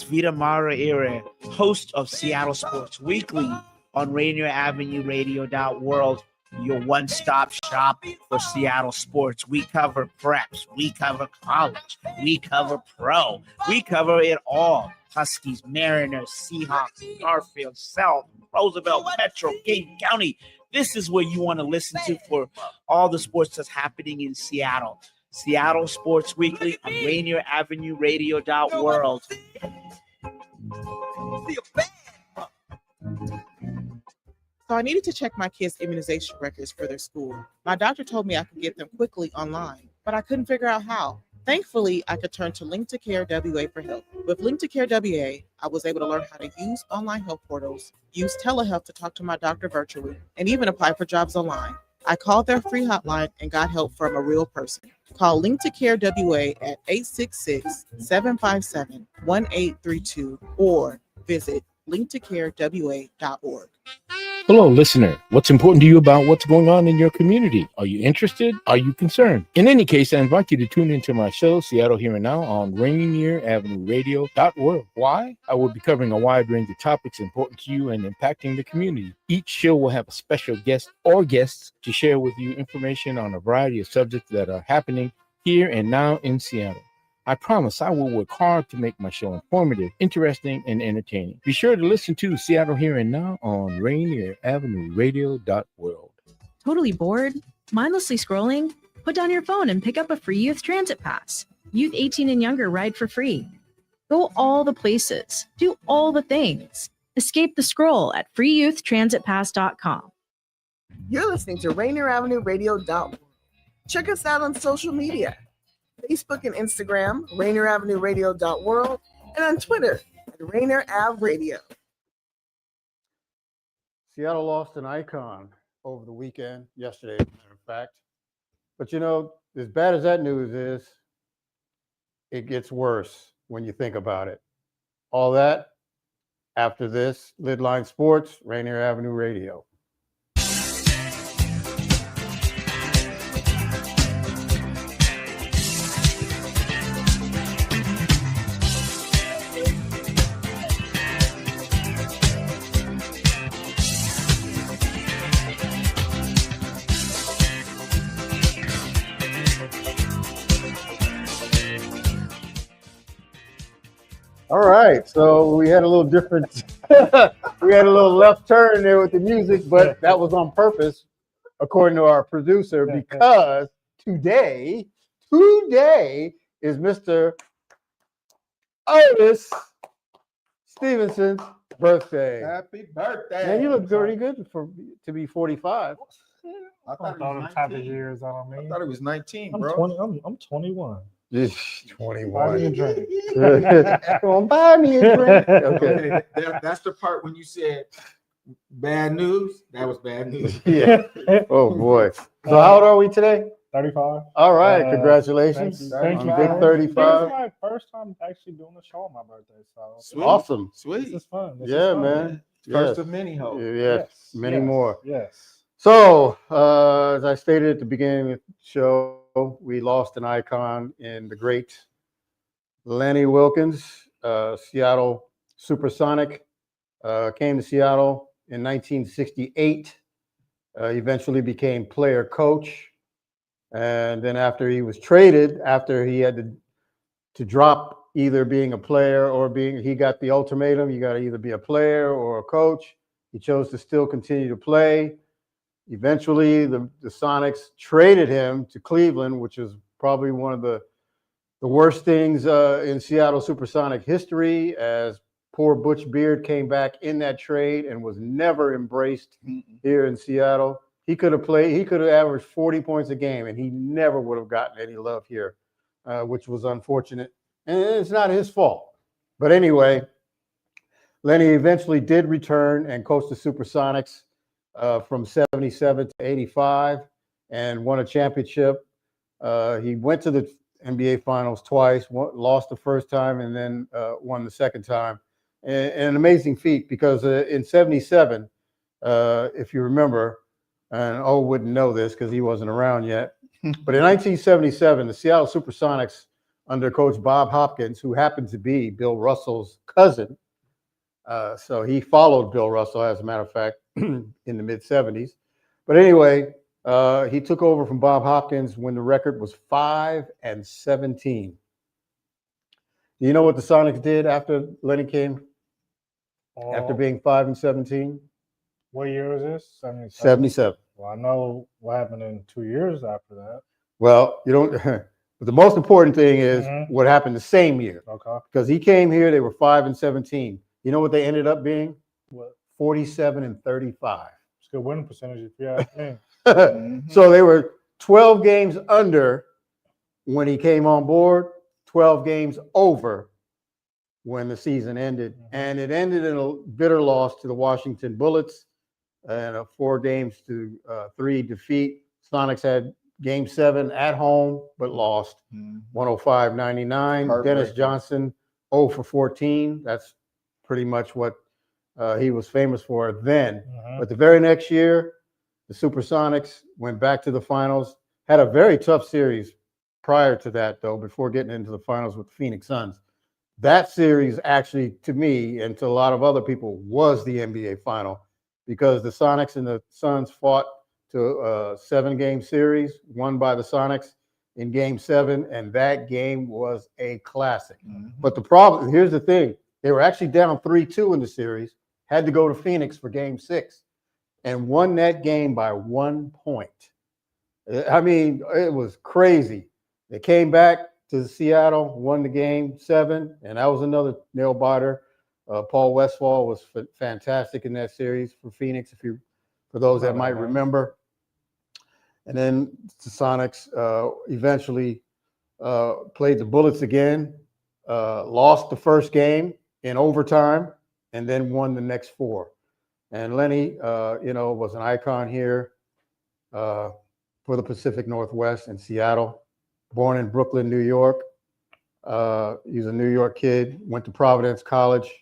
Vita Mara Ere, host of Seattle Sports Weekly on Rainier Avenue Radio.world, your one-stop shop for Seattle sports. We cover preps, we cover college, we cover pro, we cover it all. Huskies, Mariners, Seahawks, Garfield, South, Roosevelt, Metro, King County. This is where you want to listen to for all the sports that's happening in Seattle. Seattle Sports Weekly on Rainier Avenue Radio.world. So I needed to check my kids' immunization records for their school. My doctor told me I could get them quickly online, but I couldn't figure out how. Thankfully, I could turn to Link to Care WA for help. With Link to Care WA, I was able to learn how to use online health portals, use telehealth to talk to my doctor virtually, and even apply for jobs online. I called their free hotline and got help from a real person. Call Link to Care WA at 866-757-1832 or visit linktocarewa.org. Hello, listener. What's important to you about what's going on in your community? Are you interested? Are you concerned? In any case, I invite you to tune into my show, Seattle Here and Now, on Rainier Avenue Radio.world. Why? I will be covering a wide range of topics important to you and impacting the community. Each show will have a special guest or guests to share with you information on a variety of subjects that are happening here and now in Seattle. I promise I will work hard to make my show informative, interesting, and entertaining. Be sure to listen to Seattle Here and Now on Rainier Avenue Radio.world. Totally bored? Mindlessly scrolling? Put down your phone and pick up a free youth transit pass. Youth 18 and younger ride for free. Go all the places. Do all the things. Escape the scroll at freeyouthtransitpass.com. You're listening to Rainier Avenue Radio.world. Check us out on social media. Facebook and Instagram, Rainier Avenue Radio.world, and on Twitter at Rainier Ave Radio. Seattle lost an icon over the weekend, yesterday, as a matter of fact. But you know, as bad as that news is, it gets worse when you think about it. All that after this, LidLine Sports, Rainier Avenue Radio. All right, so we had a little different, we had a little left turn there with the music, but that was on purpose, according to our producer, because today is Mr. Otis Stevenson's birthday. Happy birthday. Man, you look pretty good to be 45. I thought the type of years I don't mean. I thought it was 19, I'm bro. 20. I'm 21. 21. Buy me a drink. Come on, buy me a drink. Okay. That's the part when you said bad news. That was bad news. Yeah. Oh boy. So how old are we today? 35. All right. Congratulations. Thank you. On big 35. This is my first time actually doing a show on my birthday. So Sweet. Awesome. Sweet. This is fun. Man. First of many hopes. Yes. Many more. Yes. So, as I stated at the beginning of the show, we lost an icon in the great Lenny Wilkens, Seattle Supersonic, came to Seattle in 1968, eventually became player coach. And then after he was traded, after he had to drop either being a player or he got the ultimatum, you got to either be a player or a coach. He chose to still continue to play. Eventually, the Sonics traded him to Cleveland, which is probably one of the worst things in Seattle Supersonic history, as poor Butch Beard came back in that trade and was never embraced here in Seattle. He could have averaged 40 points a game, and he never would have gotten any love here, which was unfortunate. And it's not his fault. But anyway, Lenny eventually did return and coach the Supersonics from 77 to 85 and won a championship. He went to the NBA Finals twice, lost the first time, and then won the second time. And an amazing feat, because in 77, if you remember, and O wouldn't know this because he wasn't around yet, but in 1977, the Seattle Supersonics under Coach Bob Hopkins, who happened to be Bill Russell's cousin. So he followed Bill Russell, as a matter of fact, in the mid-'70s. But anyway, he took over from Bob Hopkins when the record was 5-17. Do you know what the Sonics did after Lenny came? After being 5-17? What year is this? 77? 77. Well, I know what happened in 2 years after that. Well, you don't. But the most important thing is what happened the same year. Okay. Because he came here, they were 5-17. You know what they ended up being? What? 47-35. It's a good winning percentage if you ask me. So they were 12 games under when he came on board, 12 games over when the season ended. And it ended in a bitter loss to the Washington Bullets and a 4-3 defeat. Sonics had Game 7 at home, but lost 105-99. Dennis Johnson, 0 for 14. That's pretty much what he was famous for then. But the very next year, the Supersonics went back to the finals, had a very tough series prior to that, though, before getting into the finals with the Phoenix Suns. That series actually, to me, and to a lot of other people, was the NBA final because the Sonics and the Suns fought to a 7-game series, won by the Sonics in Game 7, and that game was a classic. But the problem, here's the thing, they were actually down 3-2 in the series, had to go to Phoenix for Game 6, and won that game by 1 point. I mean, it was crazy. They came back to Seattle, won the Game 7, and that was another nail-biter. Paul Westphal was fantastic in that series for Phoenix, for those that might remember. And then the Sonics eventually played the Bullets again, lost the first game in overtime, and then won the next 4. And Lenny, was an icon here for the Pacific Northwest in Seattle. Born in Brooklyn, New York. He's a New York kid, went to Providence College,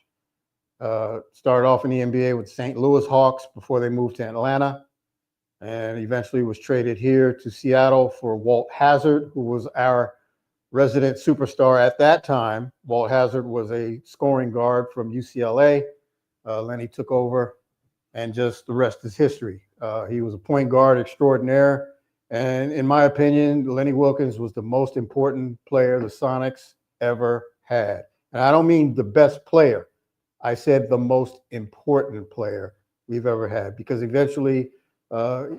started off in the NBA with St. Louis Hawks before they moved to Atlanta, and eventually was traded here to Seattle for Walt Hazzard, who was our resident superstar at that time. Walt Hazzard was a scoring guard from UCLA. Lenny took over, and just the rest is history. He was a point guard extraordinaire. And in my opinion, Lenny Wilkens was the most important player the Sonics ever had. And I don't mean the best player. I said the most important player we've ever had, because eventually, as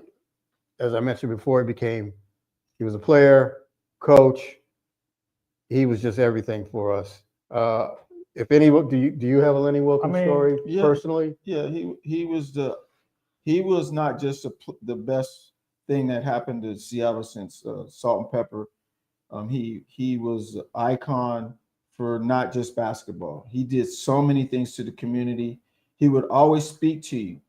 I mentioned before, he was a player, coach. He was just everything for us. If anyone, do you have a Lenny Wilkens story personally? Yeah, he was not just the best thing that happened to Seattle since Salt and Pepper. He was an icon for not just basketball. He did so many things to the community. He would always speak to you,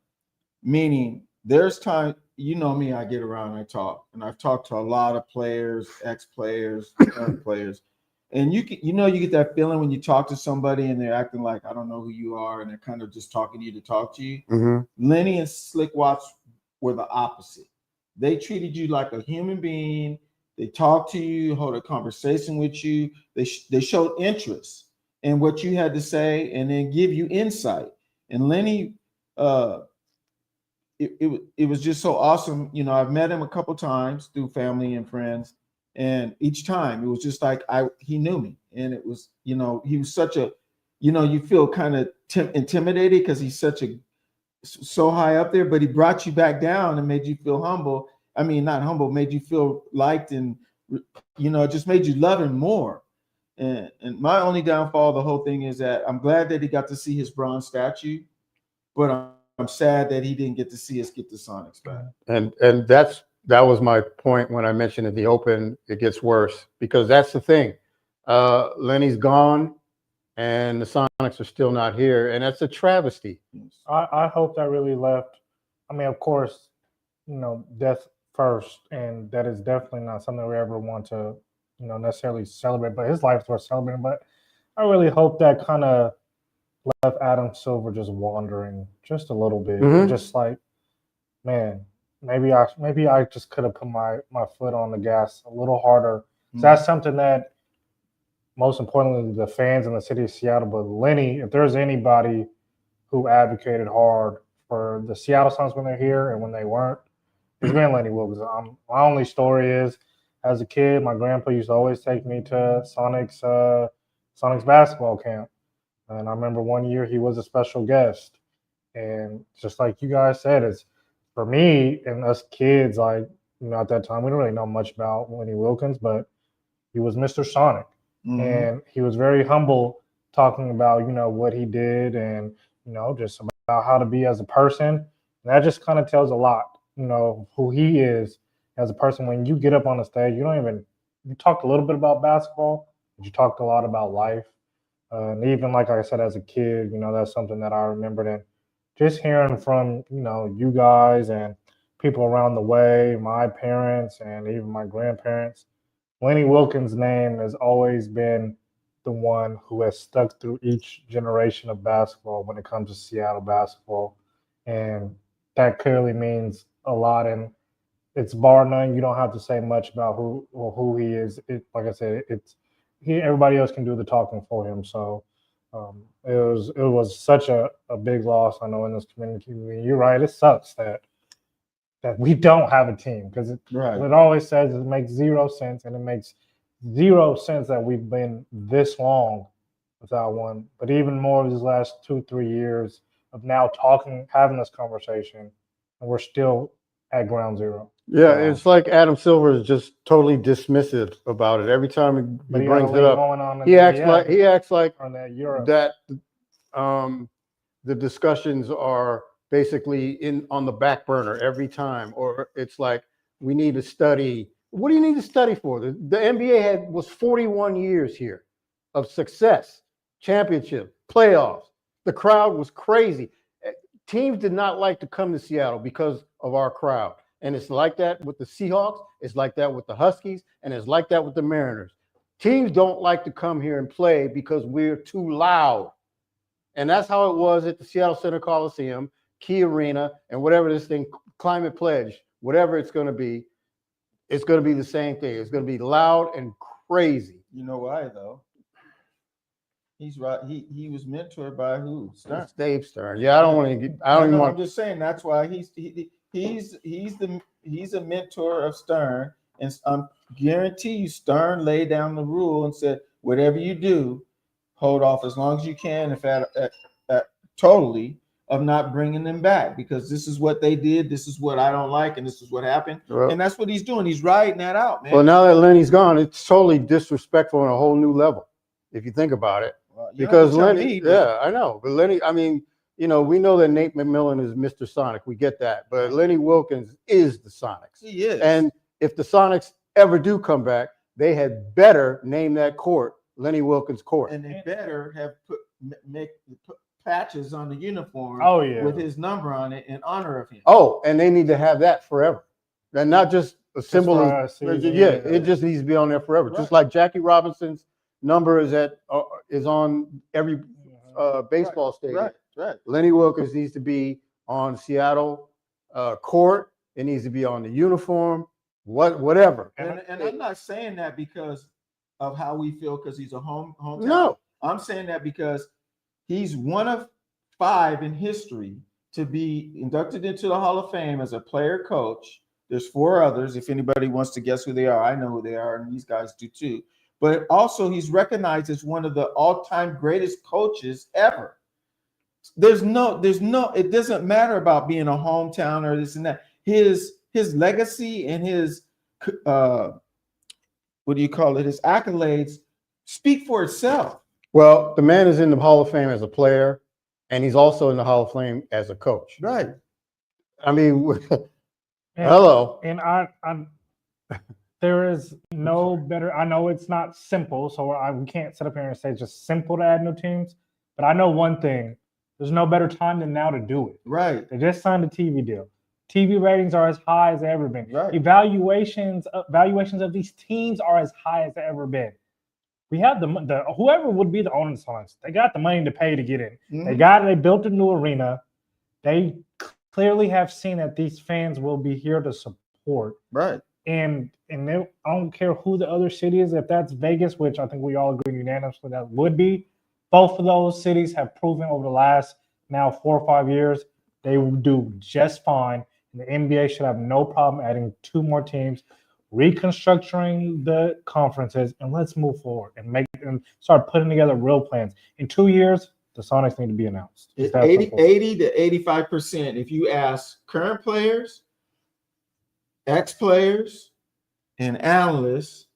meaning there's time, you know me, I get around and I talk, and I've talked to a lot of players, ex-players, current players, and you get that feeling when you talk to somebody and they're acting like, I don't know who you are, and they're kind of just talking to you to talk to you. Lenny and Slick Watts were the opposite. They treated you like a human being. They talked to you, hold a conversation with you. They showed interest in what you had to say, and then give you insight. And Lenny, it was just so awesome. I've met him a couple times through family and friends, and each time it was just like he knew me, and it was he was such a you feel kind of intimidated because he's so high up there, but he brought you back down and made you feel humble. I mean, not humble, made you feel liked, and just made you love him more. And my only downfall of the whole thing is that I'm glad that he got to see his bronze statue, but I'm sad that he didn't get to see us get the Sonics back. And that was my point when I mentioned in the open, it gets worse, because that's the thing. Lenny's gone, and the Sonics are still not here, and that's a travesty. I hope that really left. I mean, of course, death first, and that is definitely not something we ever want to, necessarily celebrate. But his life's worth celebrating. But I really hope that kind of left Adam Silver just wandering just a little bit, just like, man, maybe I just could have put my foot on the gas a little harder. So that's something that most importantly, the fans in the city of Seattle. But Lenny, if there's anybody who advocated hard for the Seattle Sonics when they're here and when they weren't, it's been Lenny Wilkens. My only story is, as a kid, my grandpa used to always take me to Sonics basketball camp. And I remember one year he was a special guest. And just like you guys said, it's for me and us kids, like, at that time, we didn't really know much about Lenny Wilkens, but he was Mr. Sonic. Mm-hmm. And he was very humble talking about, what he did and, just about how to be as a person. And that just kind of tells a lot, who he is as a person. When you get up on the stage, you talked a little bit about basketball, but you talked a lot about life. And even like I said, as a kid, that's something that I remembered. And just hearing from, you guys and people around the way, my parents and even my grandparents, Lenny Wilkens' name has always been the one who has stuck through each generation of basketball when it comes to Seattle basketball. And that clearly means a lot. And it's bar none. You don't have to say much about who he is. Like I said, everybody else can do the talking for him. So it was such a big loss, I know, in this community. You're right. It sucks that we don't have a team, because it always says it makes zero sense, and it makes zero sense that we've been this long without one. But even more of these last 2-3 years of now having this conversation, and we're still at ground zero. Yeah, it's like Adam Silver is just totally dismissive about it. Every time he brings it up, he acts like that the discussions are basically on the back burner every time, or it's like, we need to study. What do you need to study for? The NBA was 41 years here of success, championship, playoffs. The crowd was crazy. Teams did not like to come to Seattle because of our crowd. And it's like that with the Seahawks. It's like that with the Huskies. And it's like that with the Mariners. Teams don't like to come here and play because we're too loud. And that's how it was at the Seattle Center Coliseum, Key Arena, and whatever this thing, Climate Pledge, whatever it's going to be the same thing. It's going to be loud and crazy. You know why, though? He's right. He was mentored by who? Stern. Dave Stern. Yeah, I don't want to get. I'm just saying that's why he's a mentor of Stern, and I guarantee you, Stern laid down the rule and said, whatever you do, hold off as long as you can, if at totally, of not bringing them back, because this is what they did, this is what I don't like, and this is what happened. Well, and that's what he's doing. He's riding that out, man. Well, now that Lenny's gone, it's totally disrespectful on a whole new level, if you think about it. Well, because Lenny, I know. But Lenny, I mean, we know that Nate McMillan is Mr. Sonic. We get that. But Lenny Wilkens is the Sonics. He is. And if the Sonics ever do come back, they had better name that court Lenny Wilkens Court. And they better have put patches on the uniform with his number on it in honor of him. Oh, and they need to have that forever. And not just a symbol of, it just needs to be on there forever. Right. Just like Jackie Robinson's number is on every baseball stadium. Right. Lenny Wilkens needs to be on Seattle court. It needs to be on the uniform, whatever. And I'm not saying that because of how we feel, because he's a hometown. No. I'm saying that because he's one of 5 in history to be inducted into the Hall of Fame as a player coach. There's 4 others. If anybody wants to guess who they are, I know who they are, and these guys do too. But also, he's recognized as one of the all-time greatest coaches ever. There's no. It doesn't matter about being a hometown or this and that. His legacy and his his accolades speak for itself. Well, the man is in the Hall of Fame as a player, and he's also in the Hall of Fame as a coach. Right. I mean, hello. And I'm there is no better. I know it's not simple, so we can't sit up here and say it's just simple to add new teams. But I know one thing: there's no better time than now to do it. Right. They just signed a TV deal. TV ratings are as high as they've ever been. Right. Valuations of these teams are as high as they've ever been. We have the whoever would be the owner of the Sonics, they got the money to pay to get in. Mm-hmm. They built a new arena. They clearly have seen that these fans will be here to support. Right. And I don't care who the other city is. If that's Vegas, which I think we all agree unanimously that would be, both of those cities have proven over the last now 4 or 5 years they will do just fine. And the NBA should have no problem adding 2 more teams, reconstructing the conferences, and let's move forward and start putting together real plans. In 2 years, the Sonics need to be announced. 80 to 85%. If you ask current players, ex-players, and analysts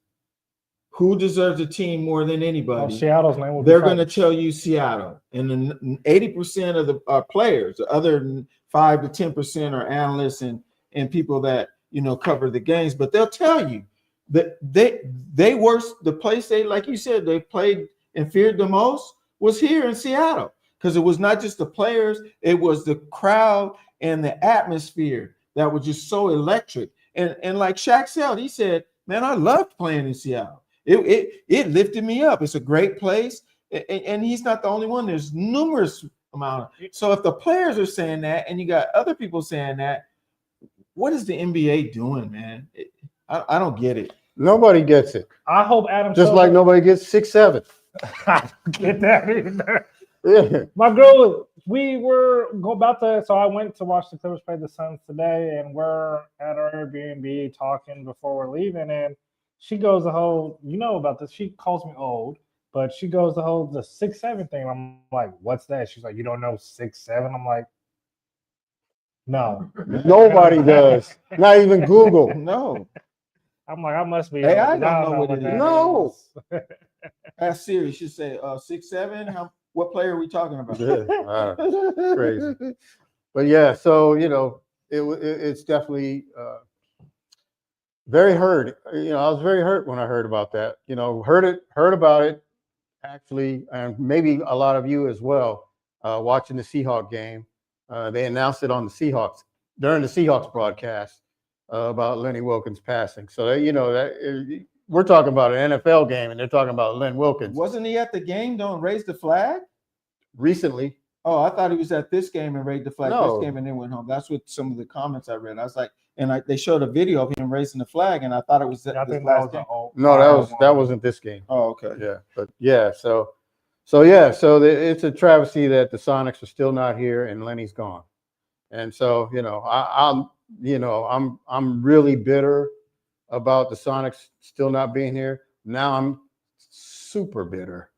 who deserves a team more than anybody, Seattle's name will they're going to tell you Seattle. And then 80% of the players, the other 5 to 10% are analysts and people that cover the games. But they'll tell you that they worst the place they, like you said, they played and feared the most was here in Seattle, because it was not just the players, it was the crowd and the atmosphere that was just so electric. And like Shaq said, he said, man, I loved playing in Seattle. It lifted me up. It's a great place. And he's not the only one. There's numerous amount. So if the players are saying that and you got other people saying that, what is the NBA doing, man? I don't get it. Nobody gets it. I hope Adam Just like nobody gets 6'7". I don't get that either. Yeah. My girl, we were about to. So I went to watch the Clippers play the Suns today, and we're at our Airbnb talking before we're leaving, and she goes the whole, about this. She calls me old, but she goes the 6'7" thing. I'm like, what's that? She's like, you don't know 6'7"? I'm like, no. Nobody does. Not even Google. No. I'm like, I must be. Hey, I don't know what it is. No. Ask Siri. She say 6'7". What player are we talking about? Yeah. Crazy. But yeah, so it's definitely very hurt. I was very hurt when I heard about that. Heard about it actually, and maybe a lot of you as well. Watching the Seahawks game, they announced it on the Seahawks during the Seahawks broadcast about Lenny Wilkens passing. So that we're talking about an NFL game, and they're talking about Len Wilkens. Wasn't he at the game? Don't raise the flag recently. Oh, I thought he was at this game and raised the flag No. this game and then went home. That's what some of the comments I read. I was like, they showed a video of him raising the flag, and I thought it was that. I think that was that wasn't this game. Oh, okay. Yeah, but yeah, so it's a travesty that the Sonics are still not here and Lenny's gone, and so I'm really bitter about the Sonics still not being here. Now I'm super bitter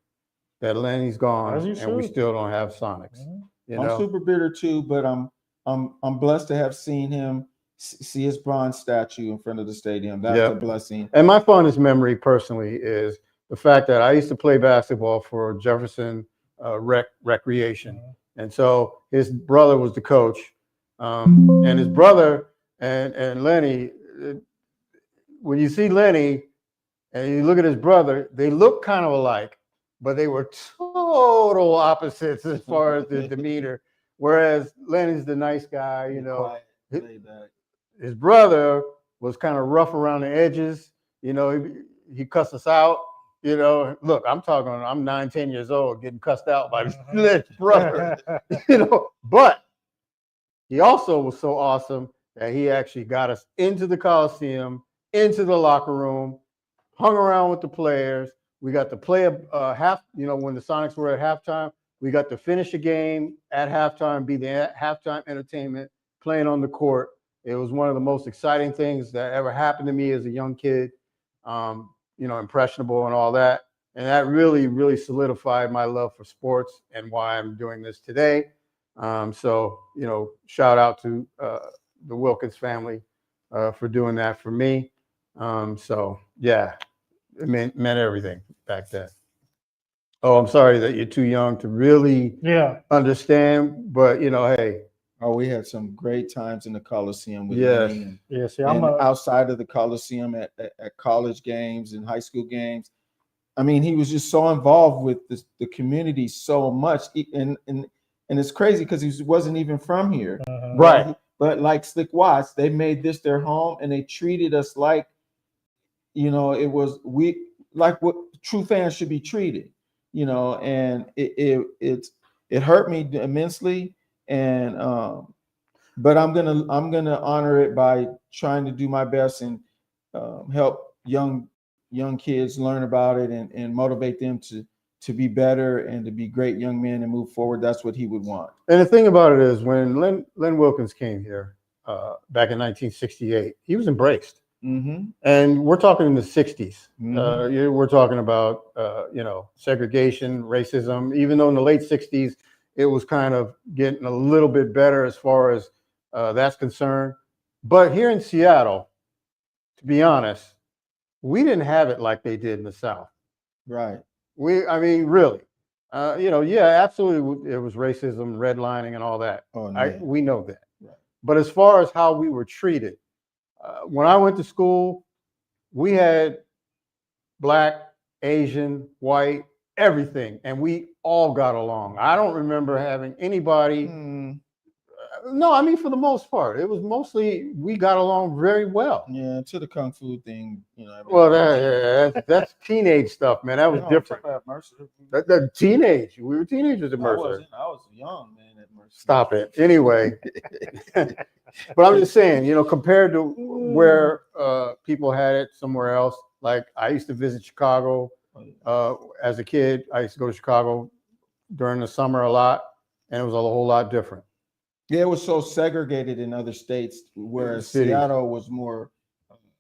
that Lenny's gone and we still don't have Sonics. Mm-hmm. I'm super bitter too, but I'm blessed to have seen him see his bronze statue in front of the stadium. That's a blessing. And my fondest memory personally is the fact that I used to play basketball for Jefferson Recreation. Mm-hmm. And so his brother was the coach. And his brother and Lenny, when you see Lenny and you look at his brother, they look kind of alike, but they were total opposites as far as the demeanor. Whereas Lenny's the nice guy, Quiet, his brother was kind of rough around the edges. He cussed us out. Look, I'm 9, 10 years old getting cussed out by his brother, but he also was so awesome that he actually got us into the Coliseum, into the locker room, hung around with the players. We got to play a half, when the Sonics were at halftime, we got to finish a game at halftime, be the halftime entertainment, playing on the court. It was one of the most exciting things that ever happened to me as a young kid, impressionable and all that. And that really, really solidified my love for sports and why I'm doing this today. Shout out to the Wilkens family for doing that for me. It meant everything back then. Oh, I'm sorry that you're too young to really understand, but hey. Oh, we had some great times in the Coliseum with Lenny. Yes, outside of the Coliseum at college games and high school games. I mean, he was just so involved with the community so much, and it's crazy because he wasn't even from here, right? But like Slick Watts, they made this their home, and they treated us like, it was like what true fans should be treated, and it hurt me immensely. And but I'm gonna honor it by trying to do my best and help young kids learn about it and motivate them to be better and to be great young men and move forward. That's what he would want. And the thing about it is, when Len Wilkens came here back in 1968, he was embraced. Mm-hmm. And we're talking in the 60s. Mm-hmm. We're talking about, segregation, racism. Even though in the late 60s, it was kind of getting a little bit better as far as that's concerned. But here in Seattle, to be honest, we didn't have it like they did in the South. Right. Really. Absolutely. It was racism, redlining, and all that. Oh, no. We know that. Right. But as far as how we were treated, when I went to school, we had Black, Asian, white, everything, and we all got along. I don't remember having anybody. No, I mean, for the most part, it was mostly we got along very well. Yeah, to the kung fu thing, Well, that's teenage stuff, man. That was different. That teenage, we were teenagers at Mercer. I was young, man, at Mercer. Stop it. Anyway, but I'm just saying, compared to where people had it somewhere else. Like I used to visit Chicago as a kid. I used to go to Chicago during the summer a lot, and it was a whole lot different. Yeah, it was so segregated in other states, whereas Seattle was more.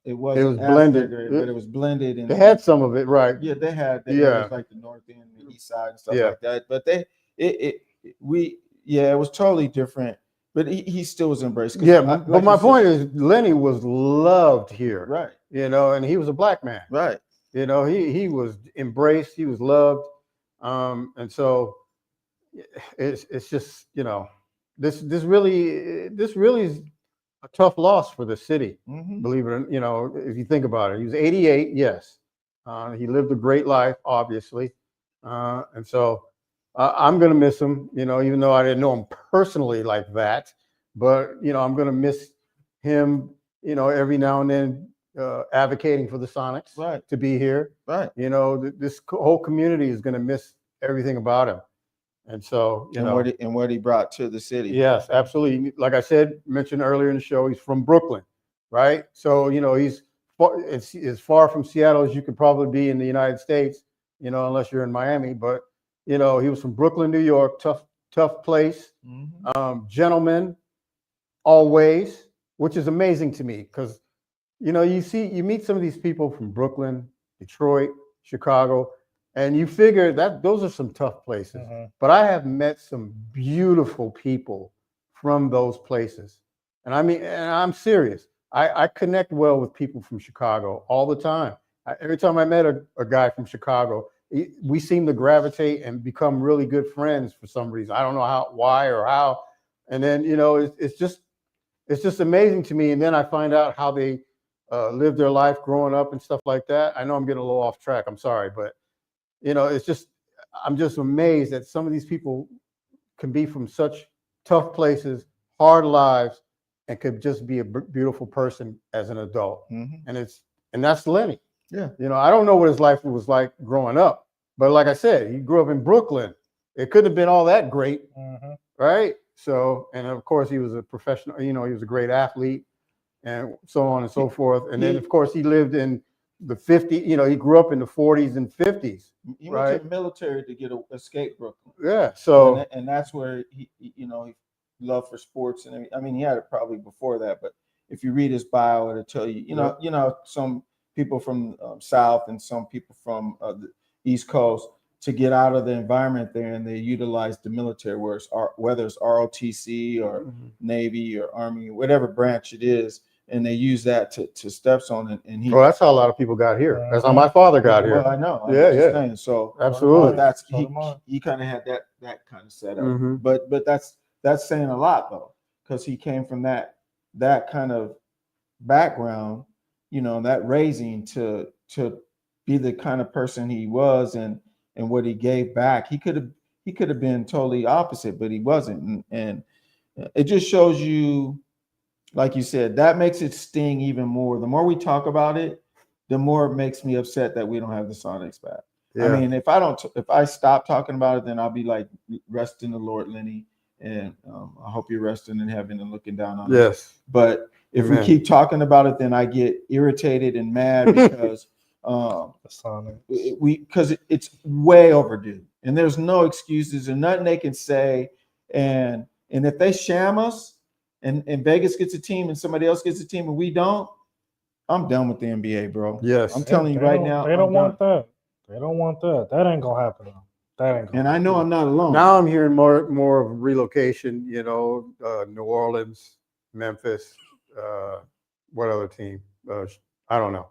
It was blended, but it was blended. And they had some of it, right? Yeah, they had. It was like the north end, the east side, and stuff like that. But it was totally different. But he still was embraced. Yeah, but my point is, Lenny was loved here, right? And he was a Black man, right? He was embraced. He was loved, and so it's just This really is a tough loss for the city. Mm-hmm. Believe it, if you think about it. He was 88, yes. He lived a great life, obviously, and so I'm gonna miss him. Even though I didn't know him personally like that, but I'm gonna miss him. Every now and then, advocating for the Sonics, right, to be here, right. This whole community is gonna miss everything about him. And so, what he brought to the city. Yes, absolutely. Like I mentioned earlier in the show, he's from Brooklyn, right? So, he's it's as far from Seattle as you could probably be in the United States, unless you're in Miami. But, he was from Brooklyn, New York, tough place, gentleman, always, which is amazing to me because, you meet some of these people from Brooklyn, Detroit, Chicago, and you figure that those are some tough places. Mm-hmm. But I have met some beautiful people from those places. And I'm serious. I connect well with people from Chicago all the time. Every time I met a guy from Chicago, we seem to gravitate and become really good friends for some reason. I don't know why or how. And then, it's just amazing to me. And then I find out how they live their life growing up and stuff like that. I know I'm getting a little off track. I'm sorry, but I'm just amazed that some of these people can be from such tough places, hard lives, and could just be a beautiful person as an adult. Mm-hmm. And that's Lenny. Yeah. I don't know what his life was like growing up, but like I said, he grew up in Brooklyn. It couldn't have been all that great, right? So, and of course he was a professional, he was a great athlete and so on and so forth. And then of course he lived in the 50s, he grew up in the 40s and 50s. He went to the military to escape Brooklyn. Yeah. So and that's where he love for sports, and he had it probably before that, but if you read his bio, it'll tell you, some people from South and some people from the East Coast to get out of the environment there, and they utilize the military, whether it's ROTC or Navy or Army, whatever branch it is. And they use that to steps on it. And that's how a lot of people got here. That's how my father got here. Well, I know. Yeah. So absolutely, that's he kind of had that kind of setup. Mm-hmm. But that's saying a lot though, because he came from that kind of background, that raising to be the kind of person he was and what he gave back. He could have been totally opposite, but he wasn't. And it just shows you. Like you said, that makes it sting even more. The more we talk about it, the more it makes me upset that we don't have the Sonics back. Yeah. If I stop talking about it, then I'll be like, rest in the Lord, Lenny, and I hope you're resting in heaven and looking down on us. Yes. But if Amen. we keep talking about it, then I get irritated and mad because it's way overdue, and there's no excuses and nothing they can say. And if they sham us, and Vegas gets a team and somebody else gets a team and we don't, I'm done with the NBA, bro. Yes. I'm telling you right now. They don't want that. They don't want that. That ain't gonna happen. That ain't. And I know I'm not alone. Now I'm hearing more of relocation. New Orleans, Memphis. What other team? I don't know.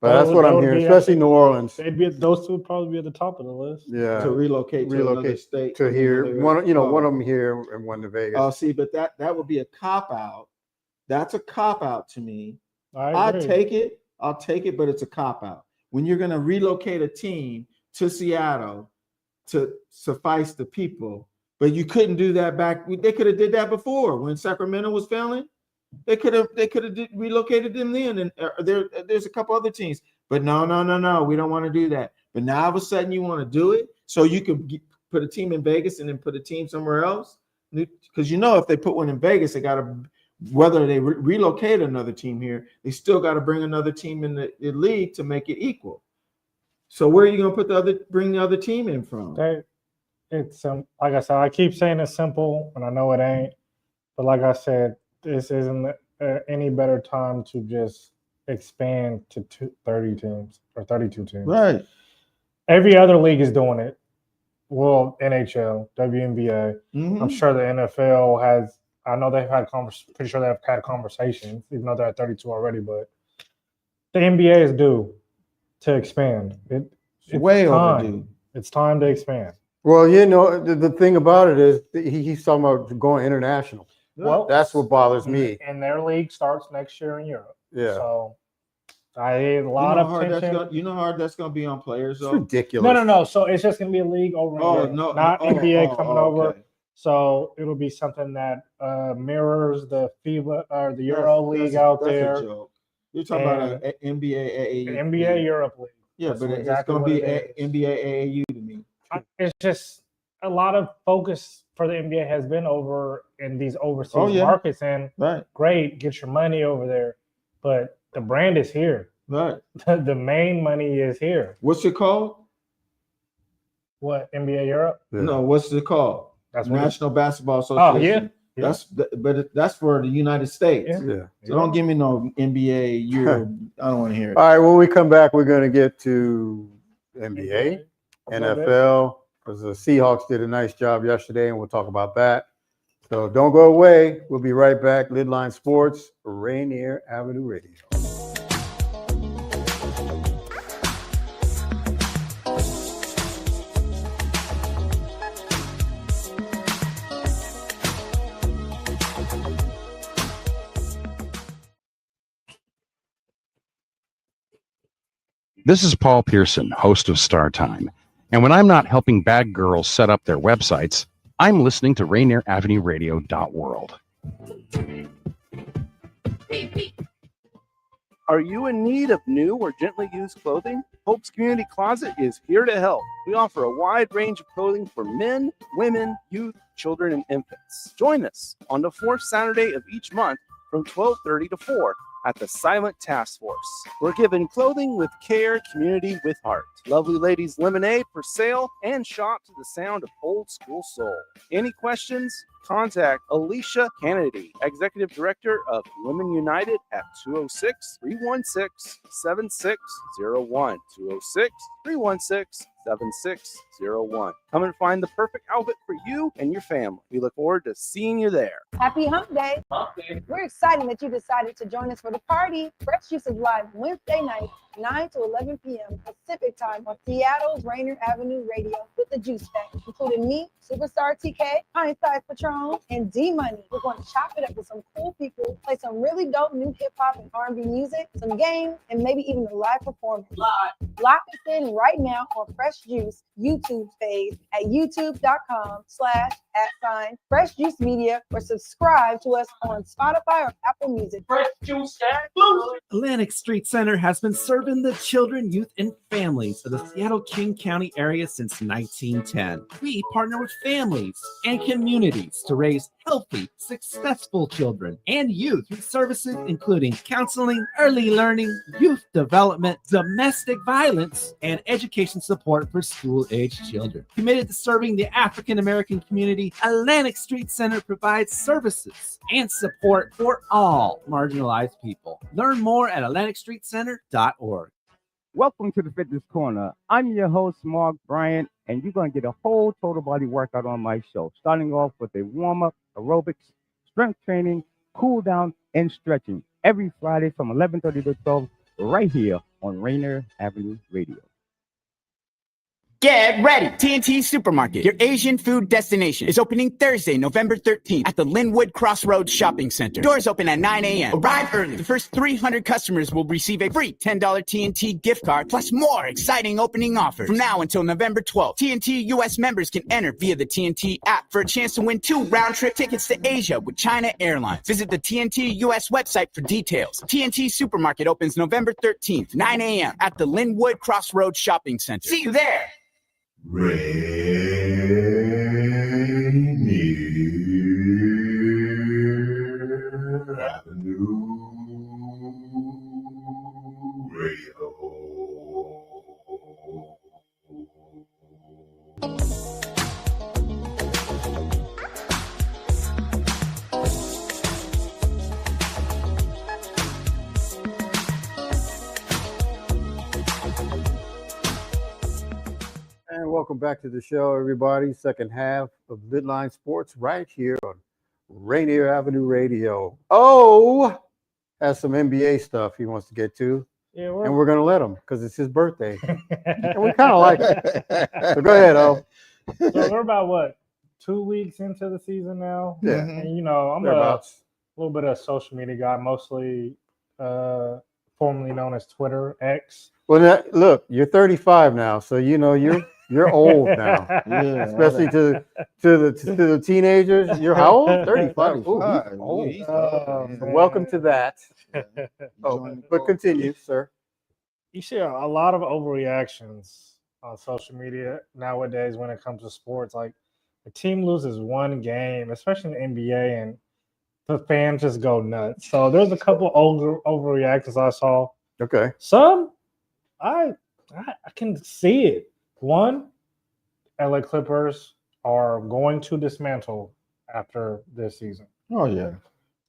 But that's what I'm hearing, especially New Orleans. Those two would probably be at the top of the list. Yeah. To relocate to another state. To here. One of them here and one to Vegas. Oh, see, but that would be a cop-out. That's a cop-out to me. I'll take it, but it's a cop-out. When you're going to relocate a team to Seattle to suffice the people, but you couldn't do that back. They could have did that before when Sacramento was failing. They could have relocated them then, and there's a couple other teams. But no, we don't want to do that. But now all of a sudden you want to do it so you can put a team in Vegas and then put a team somewhere else. Because if they put one in Vegas, they got to, whether they relocate another team here, they still got to bring another team in the league to make it equal. So where are you going to bring the other team in from? It's like I said, I keep saying it's simple, and I know it ain't. But like I said, this isn't any better time to just expand to 30 teams or 32 teams. Right. Every other league is doing it. Well, NHL, WNBA. Mm-hmm. I'm sure the NFL has. I know they've had pretty sure they've had conversations, even though they're at 32 already. But the NBA is due to expand. It's way overdue. It's time to expand. Well, the thing about it is he's talking about going international. Well, that's what bothers me. And their league starts next year in Europe. Yeah. So a lot of tension. You know how hard that's going to be on players, though? It's ridiculous. No. So it's just going to be a league over in Europe, not NBA coming over. Okay. So it'll be something that mirrors the FIBA or the Euro League out there. A joke. You're talking about an NBA AAU. NBA Europe League. Yeah, but it's going to be NBA AAU to me. It's just a lot of focus for the NBA has been over in these overseas markets, and great, get your money over there, but the brand is here. Right. The main money is here. What's it called? What, NBA Europe? Yeah. No, what's it called? That's National Basketball Association. Oh yeah. That's for the United States. Yeah. So don't give me no NBA Europe. I don't want to hear it. All right. When we come back, we're going to get to NBA, NFL. Because the Seahawks did a nice job yesterday, and we'll talk about that. So don't go away. We'll be right back. LidLine Sports, Rainier Avenue Radio. This is Paul Pearson, host of Star Time. And when I'm not helping bad girls set up their websites, I'm listening to Rainier Avenue Radio.world. Are you in need of new or gently used clothing? Hope's Community Closet is here to help. We offer a wide range of clothing for men, women, youth, children, and infants. Join us on the fourth Saturday of each month from 12:30 to 4 at the Silent Task Force. We're giving clothing with care, community with heart. Lovely Ladies Lemonade for sale, and shop to the sound of old school soul. Any questions? Contact Alicia Kennedy, Executive Director of Women United at 206-316-7601. 206-316-7601. Come and find the perfect outfit for you and your family. We look forward to seeing you there. Happy Hump Day. We're excited that you decided to join us for the party. Fresh Juice is live Wednesday night, 9 to 11 p.m. Pacific time on Seattle's Rainier Avenue Radio with the Juice Bank, including me, Superstar TK, Hindsight Patron, and D-Money. We're going to chop it up with some cool people, play some really dope new hip-hop and R&B music, some games, and maybe even a live performance. Lock us in right now on Fresh Juice YouTube page at youtube.com/ Fresh Juice Media, or subscribe to us on Spotify or Apple Music. Fresh Juice exclusive. Atlantic Street Center has been serving the children, youth, and families of the Seattle King County area since 1910. We partner with families and communities to raise healthy, successful children and youth through services including counseling, early learning, youth development, domestic violence, and education support for school-aged children. Committed to serving the African American community, Atlantic Street Center provides services and support for all marginalized people. Learn more at AtlanticStreetCenter.org. Welcome to the Fitness Corner. I'm your host, Mark Bryant, and you're going to get a whole total body workout on my show, starting off with a warm-up, aerobics, strength training, cool down, and stretching every Friday from 11:30 to 12 right here on Rainier Avenue Radio. Get ready! TNT Supermarket, your Asian food destination, is opening Thursday, November 13th at the Linwood Crossroads Shopping Center. Doors open at 9 a.m. Arrive early. The first 300 customers will receive a free $10 TNT gift card, plus more exciting opening offers. From now until November 12th, TNT U.S. members can enter via the TNT app for a chance to win 2 round-trip tickets to Asia with China Airlines. Visit the TNT U.S. website for details. TNT Supermarket opens November 13th, 9 a.m. at the Linwood Crossroads Shopping Center. See you there! Rainier Avenue Radio. And welcome back to the show, everybody. Second half of LidLine Sports right here on Rainier Avenue Radio. Oh, has some NBA stuff he wants to get to. Yeah, and we're going to let him because it's his birthday. And we kind of like it. So go ahead, O. So we're about, what, 2 weeks into the season now? Yeah. And, you know, I'm a little bit of a social media guy, mostly formerly known as Twitter, X. Well, now, look, you're 35 now, so you know you're old now. Yeah, especially to the teenagers. You're how old? 35. Ooh, he's old. Welcome to that. But continue, sir. You see a lot of overreactions on social media nowadays when it comes to sports. Like, a team loses one game, especially in the NBA, and the fans just go nuts. So there's a couple overreactions I saw. Okay. Some I can see it. One, LA Clippers are going to dismantle after this season. Oh, yeah.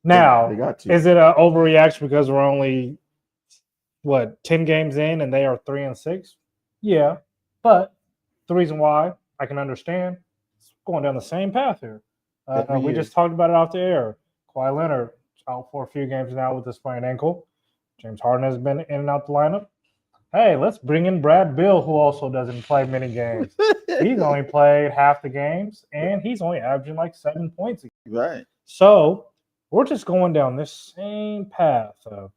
Now, they got to. Is it an overreaction because we're only, 10 games in and they are 3-6? Yeah. But the reason why I can understand, it's going down the same path here. We just talked about it out the air. Kawhi Leonard out for a few games now with a sprained ankle. James Harden has been in and out the lineup. Hey, let's bring in Brad Beal, who also doesn't play many games. He's only played half the games, and he's only averaging like 7 points a game. Right. So we're just going down this same path of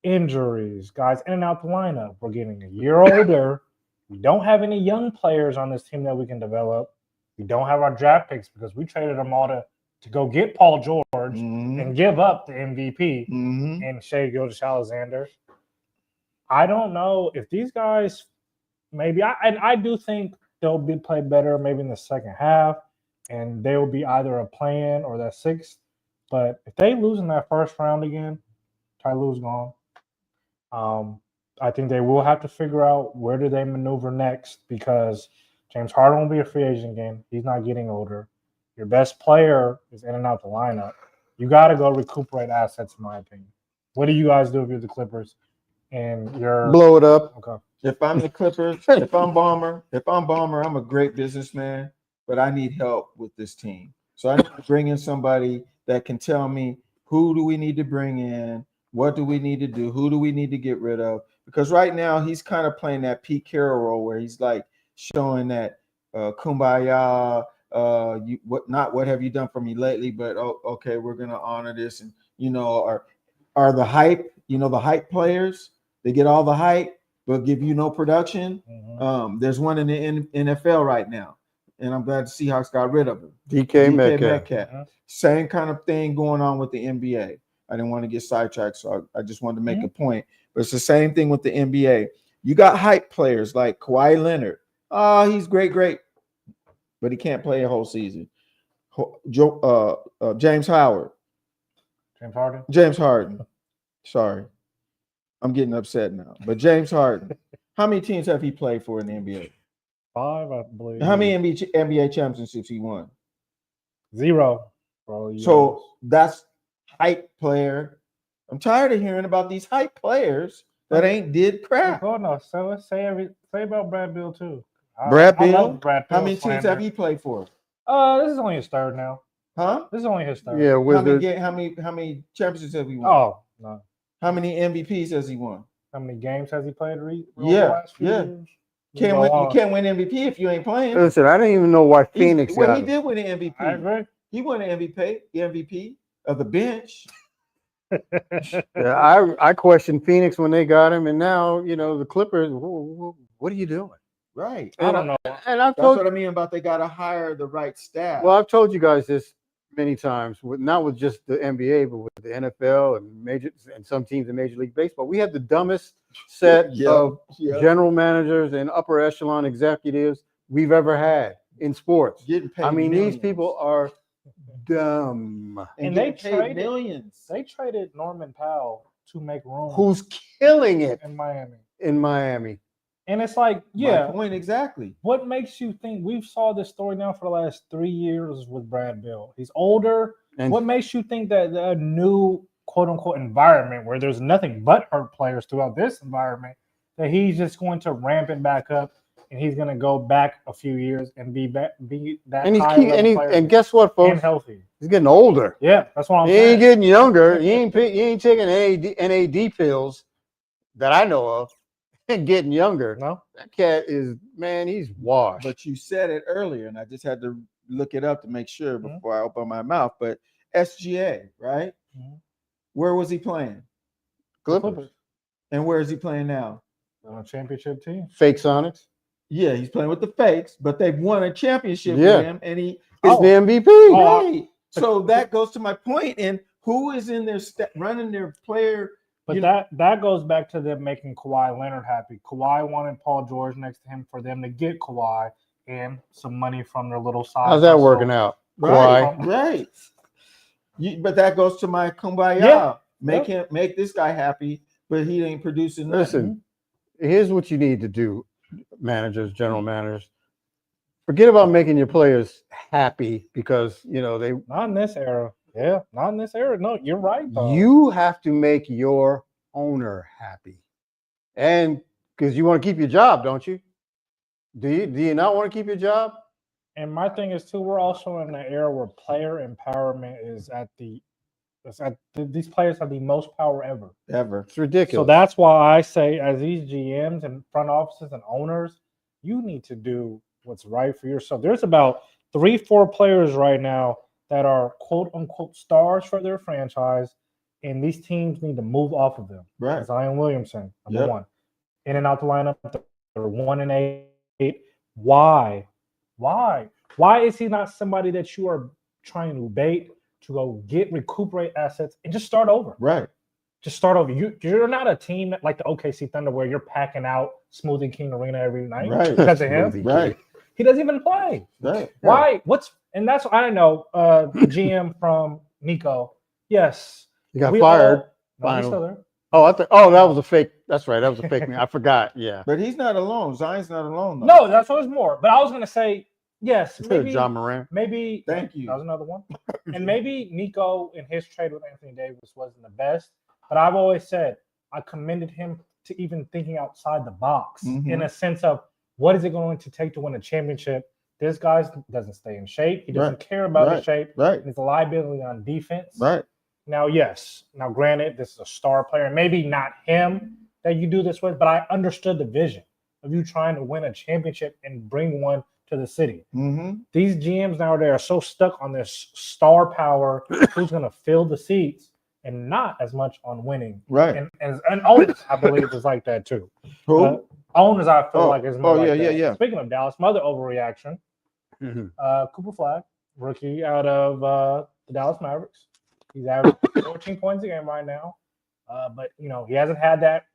injuries, guys in and out the lineup. We're getting a year older. We don't have any young players on this team that we can develop. We don't have our draft picks because we traded them all to go get Paul George and give up the MVP and Shai Gilgeous-Alexander. I don't know if these guys I do think they'll be played better maybe in the second half, and they will be either a play-in or that sixth. But if they lose in that first round again, Ty Lue's gone. I think they will have to figure out where do they maneuver next because James Harden won't be a free agent again. He's not getting older. Your best player is in and out the lineup. You got to go recuperate assets, in my opinion. What do you guys do if you're the Clippers? And you're blow it up. Okay. If I'm the Clippers, if I'm Bomber, I'm a great businessman, but I need help with this team. So I need to bring in somebody that can tell me who do we need to bring in, what do we need to do, who do we need to get rid of? Because right now he's kind of playing that Pete Carroll role where he's like showing that kumbaya, what have you done for me lately? But okay, we're gonna honor this, and are the hype, the hype players. They get all the hype, but give you no production. There's one in the NFL right now. and I'm glad the Seahawks got rid of him. DK Metcalf. Same kind of thing going on with the NBA. I didn't want to get sidetracked, so I just wanted to make a point. But it's the same thing with the NBA. You got hype players like Kawhi Leonard. Oh, he's great, but he can't play a whole season. James Howard. James Harden. Sorry. I'm getting upset now. But James Harden. How many teams have he played for in the NBA? 5, I believe. How many NBA championships he won? 0. So that's hype player. I'm tired of hearing about these hype players that ain't did crap. Oh no, so let's say about Brad Beal too. Brad I Beal. love Brad Beal. How many teams have he played for? This is only his third now. Huh? This is only his third. Yeah, how many championships have he won? Oh no. How many MVPs has he won? How many games has he played? Yeah. You can't win MVP if you ain't playing. Listen, I didn't even know why Phoenix got he him. did win an MVP. I agree. He won an MVP of the bench. Yeah, I questioned Phoenix when they got him, and now the Clippers. What are you doing? Right. I don't know. And I've That's told what I mean about they got to hire the right staff. Well, I've told you guys this many times, not with just the NBA, but with the NFL and some teams in Major League Baseball. We have the dumbest set of general managers and upper echelon executives we've ever had in sports. Getting paid these people are dumb. And they traded millions. They traded Norman Powell to make room. Who's killing it in Miami? In Miami. And it's like, My point exactly. What makes you think we've saw this story now for the last 3 years with Brad Beal? He's older. And what makes you think that a new quote unquote environment where there's nothing but hurt players throughout this environment, that he's just going to ramp it back up and he's going to go back a few years and be that and guess what, folks? And healthy. He's getting older. Yeah, that's what I'm saying. He ain't getting younger. He ain't taking NAD pills that I know of. And getting younger. No, that cat is, he's washed. But you said it earlier, and I just had to look it up to make sure before I open my mouth. But SGA, right? Where was he playing? Clippers. And where is he playing now? On a championship team. Fake Sonics. Yeah, he's playing with the Fakes, but they've won a championship with him, and he's the MVP. Right. So that goes to my point. And who is in their running their player? But that goes back to them making Kawhi Leonard happy. Kawhi wanted Paul George next to him for them to get Kawhi and some money from their little side. How's that working out? Right, right. But that goes to my kumbaya. Yeah. Make this guy happy, but he ain't producing nothing. Listen, here's what you need to do, managers, general managers. Forget about making your players happy because they not in this era. Yeah, not in this era. No, you're right, though. You have to make your owner happy. And because you want to keep your job, don't you? Do you not want to keep your job? And my thing is, too, we're also in an era where player empowerment is these players have the most power ever. It's ridiculous. So that's why I say, as these GMs and front offices and owners, you need to do what's right for yourself. There's about 3-4 players right now that are quote unquote stars for their franchise, and these teams need to move off of them. Right. Zion Williamson, number one. In and out the lineup, they're 1-8. Why? Why is he not somebody that you are trying to bait to go recuperate assets and just start over? Right. Just start over. You're not a team like the OKC Thunder where you're packing out Smoothie King Arena every night because of him. Right. He doesn't even play. Right. Why? And that's what I know. The GM from Nico. Yes. He got fired. He's still there. Oh, that was a fake. That's right. That was a fake man. I forgot. Yeah. But he's not alone. Zion's not alone, though. No, that's what was more. But I was going to say, yes. Maybe John Moran. Maybe. Thank you. That was another one. And maybe Nico in his trade with Anthony Davis wasn't the best. But I've always said I commended him to even thinking outside the box in a sense of what is it going to take to win a championship? This guy doesn't stay in shape. He doesn't care about his shape. Right. He's a liability on defense. Right. Now, yes. Now, granted, this is a star player. Maybe not him that you do this with, but I understood the vision of you trying to win a championship and bring one to the city. These GMs nowadays are so stuck on this star power, who's going to fill the seats, and not as much on winning. Right. And owners, I believe, is like that too. Who? Owners, I feel like, is more like that. Yeah. Speaking of Dallas, my other overreaction, Cooper Flag, rookie out of the Dallas Mavericks. He's averaging 14 points a game right now. But, you know, he hasn't had that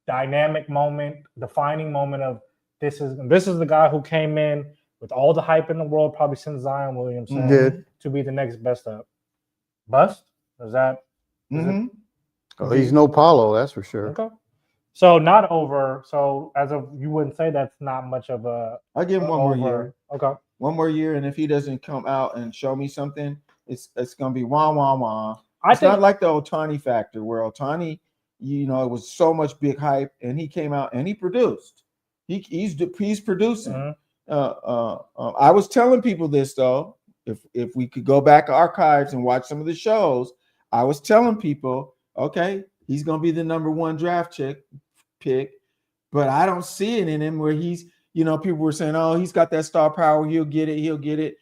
dynamic moment, defining moment of this is the guy who came in with all the hype in the world, probably since Zion Williamson, to be the next best up. Bust? Is that? Oh, he's no Paulo, that's for sure. Okay. So not over. So as of you wouldn't say that's not much of a. I'll give him one more year. Okay. One more year, and if he doesn't come out and show me something, it's gonna be wah wah wah. It's not like the Ohtani factor, where Ohtani, you know, it was so much big hype, and he came out and he produced. He's producing. I was telling people this though. If we could go back archives and watch some of the shows, I was telling people, okay, he's gonna be the number one draft pick, but I don't see it in him where he's, you know, people were saying, oh, he's got that star power, he'll get it.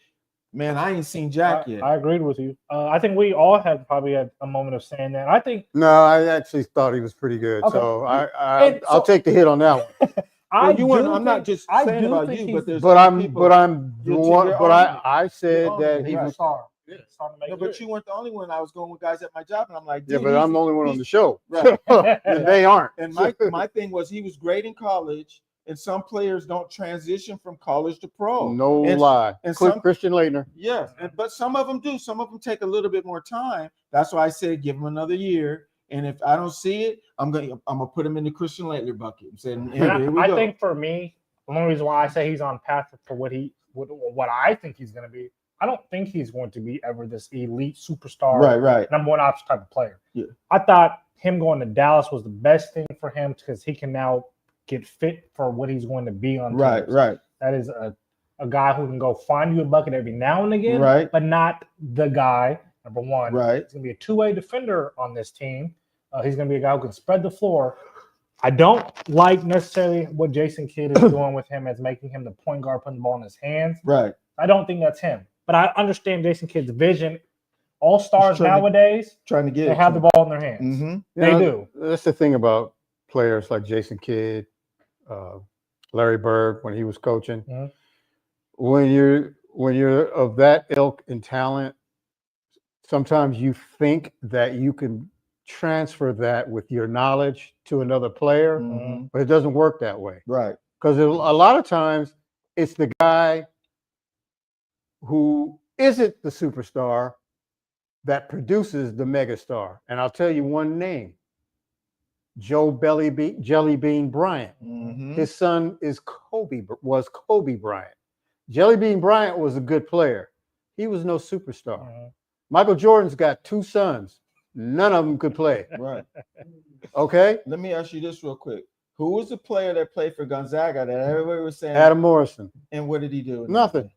Man, I ain't seen Jack yet. I agreed with you. I think we all had probably had a moment of saying that. I think I actually thought he was pretty good. Okay. So I'll take the hit on that one. I'm not just saying about you, but there's I said that he was. No, but you weren't the only one. I was going with guys at my job, and I'm like, yeah, but I'm the only one on the show. Right. They aren't. And my thing was he was great in college, and some players don't transition from college to pro. No lie. And Christian Laettner. Yes, but some of them do. Some of them take a little bit more time. That's why I said give him another year. And if I don't see it, I'm gonna put him in the Christian Laettner bucket. I'm saying, here we I go. think for me, the only reason why I say he's on path for what I think he's going to be, I don't think he's going to be ever this elite superstar, right, number one option type of player. Yeah. I thought him going to Dallas was the best thing for him because he can now get fit for what he's going to be on. Right. That is a guy who can go find you a bucket every now and again, right, but not the guy. Number one, right. He's going to be a two-way defender on this team. He's going to be a guy who can spread the floor. I don't like necessarily what Jason Kidd is doing with him as making him the point guard, putting the ball in his hands. Right. I don't think that's him. But I understand Jason Kidd's vision. All stars nowadays, they have the ball in their hands. Mm-hmm. They do. That's the thing about players like Jason Kidd, Larry Bird when he was coaching. Mm-hmm. When you're of that ilk and talent, sometimes you think that you can transfer that with your knowledge to another player, but it doesn't work that way. Right. Because a lot of times it's the guy who isn't the superstar that produces the megastar. And I'll tell you one name, Joe Jelly Bean Bryant. Mm-hmm. His son was Kobe Bryant. Jelly Bean Bryant was a good player. He was no superstar. Mm-hmm. Michael Jordan's got two sons. None of them could play. Right. Okay? Let me ask you this real quick. Who was the player that played for Gonzaga that everybody was saying? Adam Morrison. And what did he do? Nothing.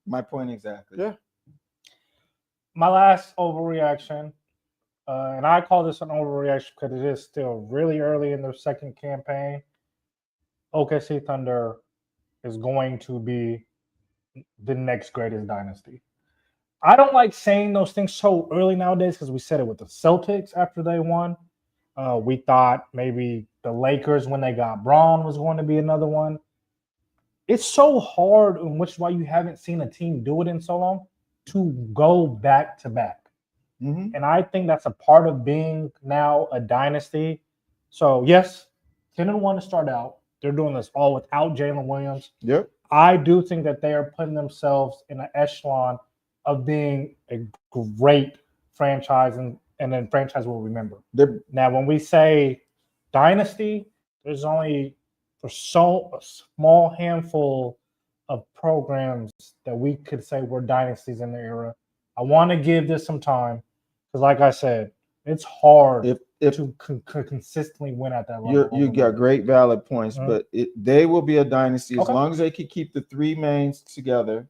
My point exactly. Yeah. My last overreaction, and I call this an overreaction because it is still really early in their second campaign. OKC Thunder is going to be the next greatest dynasty. I don't like saying those things so early nowadays because we said it with the Celtics after they won. We thought maybe the Lakers, when they got Braun, was going to be another one. It's so hard, and which is why you haven't seen a team do it in so long, to go back to back. Mm-hmm. And I think that's a part of being now a dynasty. So, yes, 10-1 to start out. They're doing this all without Jalen Williams. Yep. I do think that they are putting themselves in an echelon of being a great franchise, and then franchise will remember. Now, when we say dynasty, there's a small handful of programs that we could say were dynasties in the era. I want to give this some time because, like I said, it's hard to consistently win at that level. You got great valid points, but they will be a dynasty as long as they can keep the three mains together,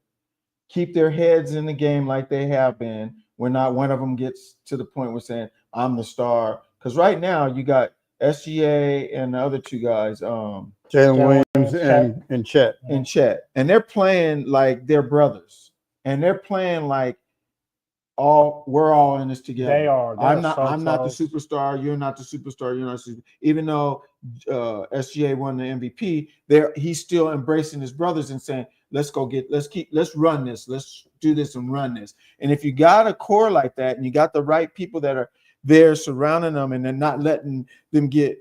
keep their heads in the game like they have been, when not one of them gets to the point where saying, I'm the star. Because right now you got SGA and the other two guys, Jalen Williams and Chet. And they're playing like they're brothers. And they're playing like we're all in this together. They are. I'm not the superstar. You're not the superstar. You're not even though SGA won the MVP, he's still embracing his brothers and saying, let's run this. Let's do this and run this. And if you got a core like that and you got the right people that are there surrounding them and they're not letting them get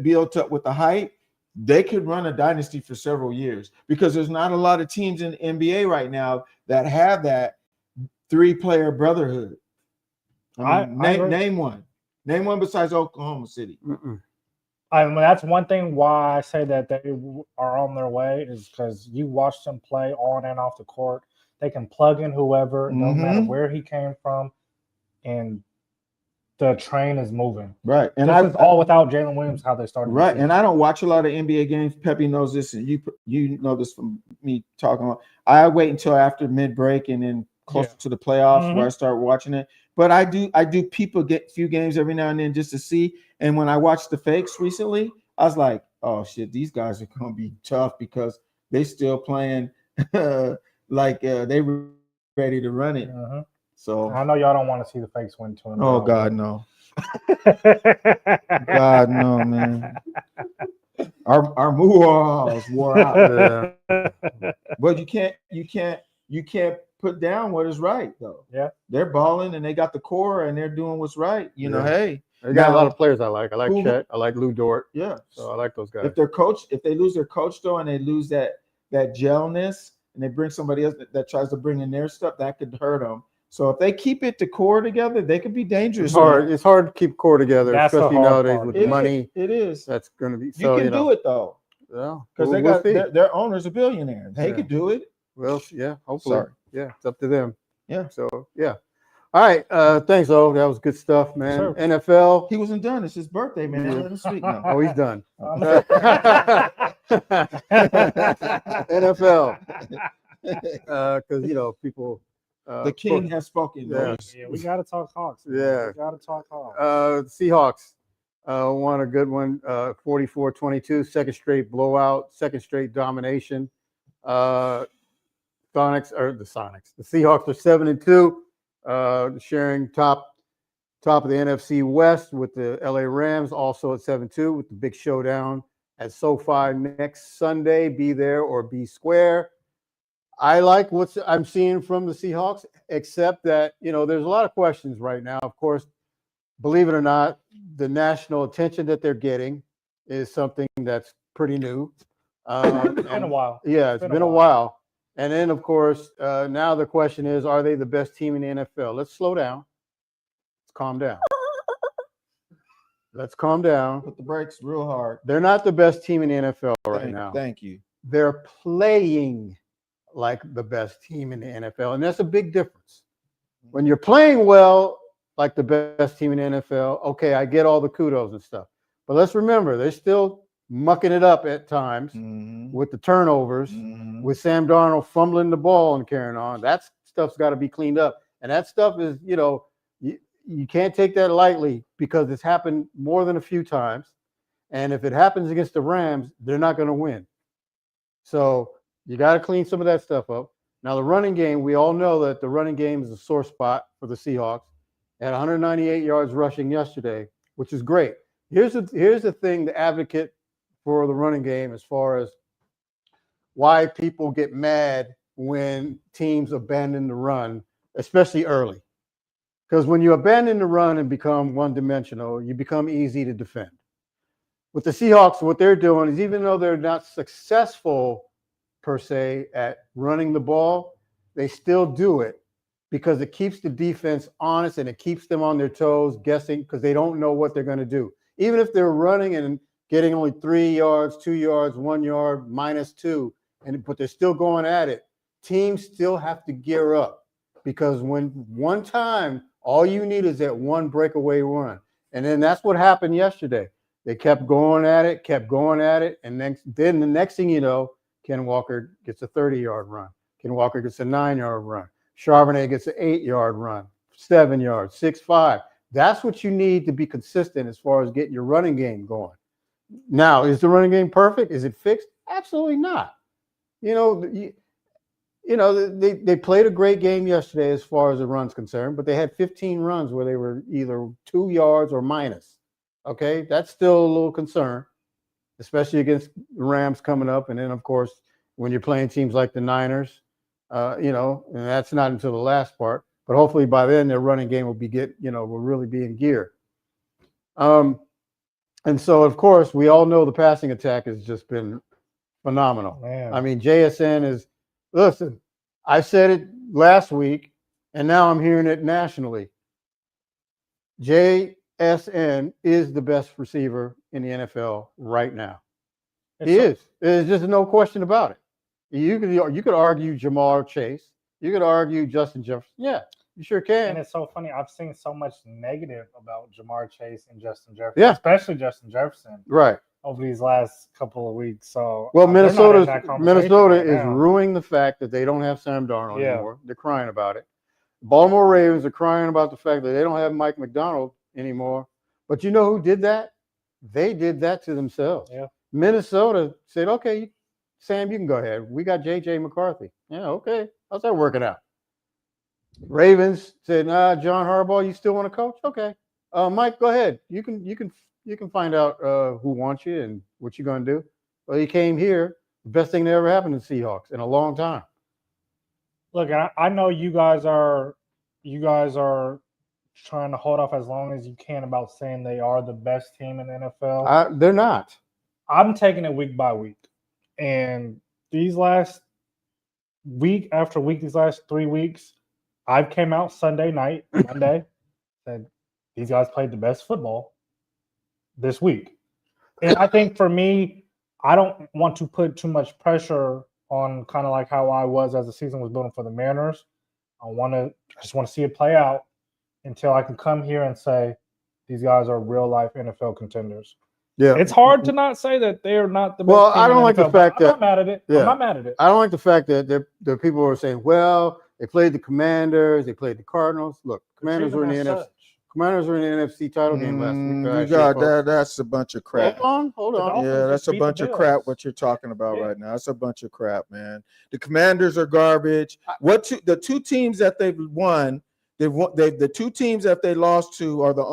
built up with the hype, they could run a dynasty for several years, because there's not a lot of teams in the NBA right now that have that 3-player brotherhood. Name one besides Oklahoma City. I mean, that's one thing why I say that they are on their way, is because you watch them play on and off the court. They can plug in whoever, no matter where he came from, and the train is moving. Right. And this is all without Jalen Williams, how they started. Right. And I don't watch a lot of NBA games. Pepe knows this, and you know this from me talking about. I wait until after mid-break and then closer to the playoffs where I start watching it. But I do people get few games every now and then just to see. And when I watched the fakes recently, I was like, oh shit, these guys are gonna be tough, because they still playing like they ready to run it. So I know y'all don't want to see the fakes win 2-0. Oh God, no. God, no, man. Our moves wore out. But you can't put down what is right, though. Yeah, they're balling and they got the core and they're doing what's right. You know, hey, they got a lot of players I like. I like Chet. I like Lou Dort. Yeah, so I like those guys. If they lose their coach though, and they lose that gelness, and they bring somebody else that tries to bring in their stuff, that could hurt them. So if they keep it to core together, they could be dangerous. It's hard to keep core together, especially nowadays with it money. It is. That's going to be. So, you can do it though. Yeah, because they got their owner's a billionaire. They could do it. Well, yeah, hopefully. Sorry. Yeah, it's up to them. Yeah. So yeah. All right. Thanks, O. That was good stuff, man. Sure. NFL. He wasn't done. It's his birthday, man. Let him speak now. Oh, he's done. NFL. Because people. The king has spoken. Yeah, we got to talk Hawks. Man. Yeah, we got to talk Hawks. Seahawks won a good one, 44-22, second straight blowout, second straight domination. The Seahawks are 7-2, sharing top of the NFC West with the LA Rams, also at 7-2, with the big showdown at SoFi next Sunday. Be there or be square. I like what I'm seeing from the Seahawks, except that, there's a lot of questions right now. Of course, believe it or not, the national attention that they're getting is something that's pretty new. It's been a while. Yeah, it's been a while. And then, of course, now the question is, are they the best team in the NFL? Let's slow down. Let's calm down. Let's calm down. Put the brakes real hard. They're not the best team in the NFL right now. Thank you. They're playing like the best team in the NFL, and that's a big difference. When you're playing well, like the best team in the NFL, okay, I get all the kudos and stuff. But let's remember, they're still mucking it up at times with the turnovers, with Sam Darnold fumbling the ball and carrying on. That stuff's got to be cleaned up. And that stuff is, you can't take that lightly, because it's happened more than a few times. And if it happens against the Rams, they're not going to win. So you got to clean some of that stuff up. Now, the running game, we all know that the running game is a sore spot for the Seahawks. At 198 yards rushing yesterday, which is great. Here's the thing, the advocate for the running game, as far as why people get mad when teams abandon the run, especially early. Because when you abandon the run and become one-dimensional, you become easy to defend. With the Seahawks, what they're doing is, even though they're not successful per se at running the ball, they still do it because it keeps the defense honest and it keeps them on their toes, guessing, because they don't know what they're going to do. Even if they're running and getting only 3 yards, 2 yards, 1 yard, -2, but they're still going at it, teams still have to gear up, because when one time, all you need is that one breakaway run. And then that's what happened yesterday. They kept going at it, and then the next thing you know, Ken Walker gets a 30-yard run. Ken Walker gets a 9-yard run. Charbonnet gets an 8-yard run, 7 yards, 6-5. That's what you need to be consistent as far as getting your running game going. Now, is the running game perfect? Is it fixed? Absolutely not. they played a great game yesterday as far as the run's concerned, but they had 15 runs where they were either 2 yards or minus. Okay, that's still a little concern, especially against the Rams coming up. And then, of course, when you're playing teams like the Niners, and that's not until the last part. But hopefully by then their running game will will really be in gear. And so, of course, we all know the passing attack has just been phenomenal. Man. I mean, JSN is, listen, I said it last week, and now I'm hearing it nationally. JSN is the best receiver in the NFL right now. He is. There's just no question about it. You could argue Jamar Chase. You could argue Justin Jefferson. Yeah, you sure can. And it's so funny. I've seen so much negative about Jamar Chase and Justin Jefferson, especially Justin Jefferson, right, over these last couple of weeks. So, well, Minnesota is ruining the fact that they don't have Sam Darnold anymore. They're crying about it. Baltimore Ravens are crying about the fact that they don't have Mike McDonald anymore. But you know who did that? They did that to themselves. Yeah. Minnesota said, okay, Sam, you can go ahead. We got J.J. McCarthy. Yeah, okay. How's that working out? Ravens said, nah, John Harbaugh, you still want to coach? Okay. Mike, go ahead. You can find out who wants you and what you're going to do. Well, he came here. The best thing that ever happened to the Seahawks in a long time. Look, I know you guys are trying to hold off as long as you can about saying they are the best team in the NFL. They're not. I'm taking it week by week. And these last week after week, these last 3 weeks, I've came out Sunday night, Monday, said these guys played the best football this week. And I think for me, I don't want to put too much pressure on kind of like how I was as the season was building for the Mariners. I just want to see it play out until I can come here and say these guys are real life NFL contenders. Yeah, it's hard to not say that they are not the best. Well, team I don't like the fact that I'm not mad at it. Yeah, I'm not mad at it. I don't like the fact that there people are saying, well, they played the Commanders, they played the Cardinals. Look, Commanders were in the NFC. Commanders were in the NFC title game last week. You got that. That's a bunch of crap. Hold on. Yeah, that's a bunch of crap. What you're talking about right now? That's a bunch of crap, man. The Commanders are garbage. The two teams that they've won, the two teams that they lost to are the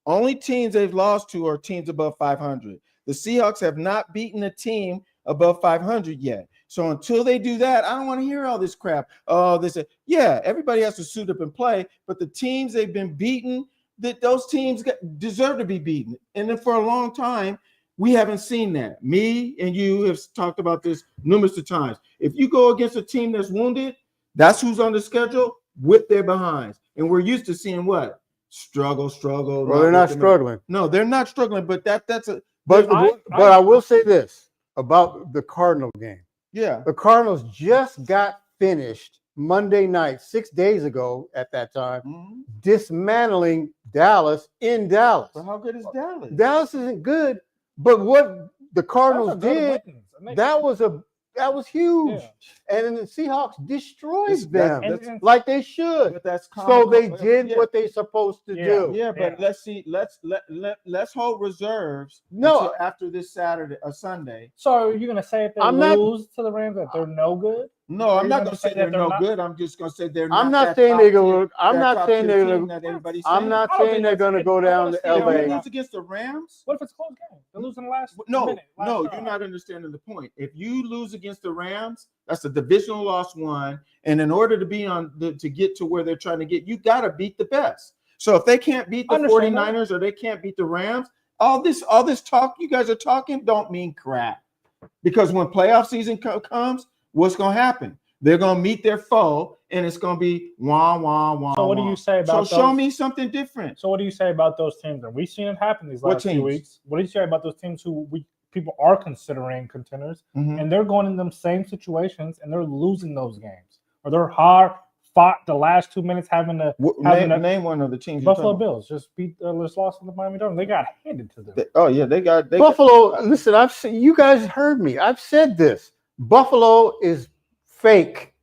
only teams they've lost to are teams above 500. The Seahawks have not beaten a team above 500 yet. So until they do that, I don't want to hear all this crap. Oh, everybody has to suit up and play, but the teams they've been beaten, those teams deserve to be beaten. And then for a long time, we haven't seen that. Me and you have talked about this numerous of times. If you go against a team that's wounded, that's who's on the schedule with their behinds. And we're used to seeing what? Struggle. Well, they're not struggling. No, they're not struggling, but that's a but I will say this about the Cardinal game. Yeah. The Cardinals just got finished Monday night, 6 days ago at that time, dismantling Dallas in Dallas. But how good is Dallas? Dallas isn't good, but what the Cardinals did, that was huge. Yeah. And then the Seahawks destroyed them like they should. But that's so they did what they're supposed to do. Yeah, but let's hold reserves until after this Saturday or Sunday. So are you gonna say if they lose to the Rams that they're no good? No, I'm not gonna say they're no good. I'm just gonna say they're not. I'm not saying they're gonna. I'm not saying they're gonna. I'm not saying they're gonna go down to LA. They lose against the Rams. What if it's a close game? They lose in the last minute. No, you're not understanding the point. If you lose against the Rams, that's a divisional loss one, and in order to be to get to where they're trying to get, you got to beat the best. So if they can't beat the 49ers or they can't beat the Rams, all this talk you guys are talking don't mean crap, because when playoff season comes, what's going to happen? They're going to meet their foe, and it's going to be wah, wah, wah. So what do you say about So show me something different. So what do you say about those teams? And we've seen it happen these last few weeks. What do you say about those teams who people are considering contenders, and they're going in them same situations, and they're losing those games? Or they're hard fought the last 2 minutes having to name one of the teams. Buffalo Bills just lost to the Miami Dolphins. They got handed to them. They got Buffalo. Listen, I've seen, you guys heard me. I've said this. Buffalo is fake.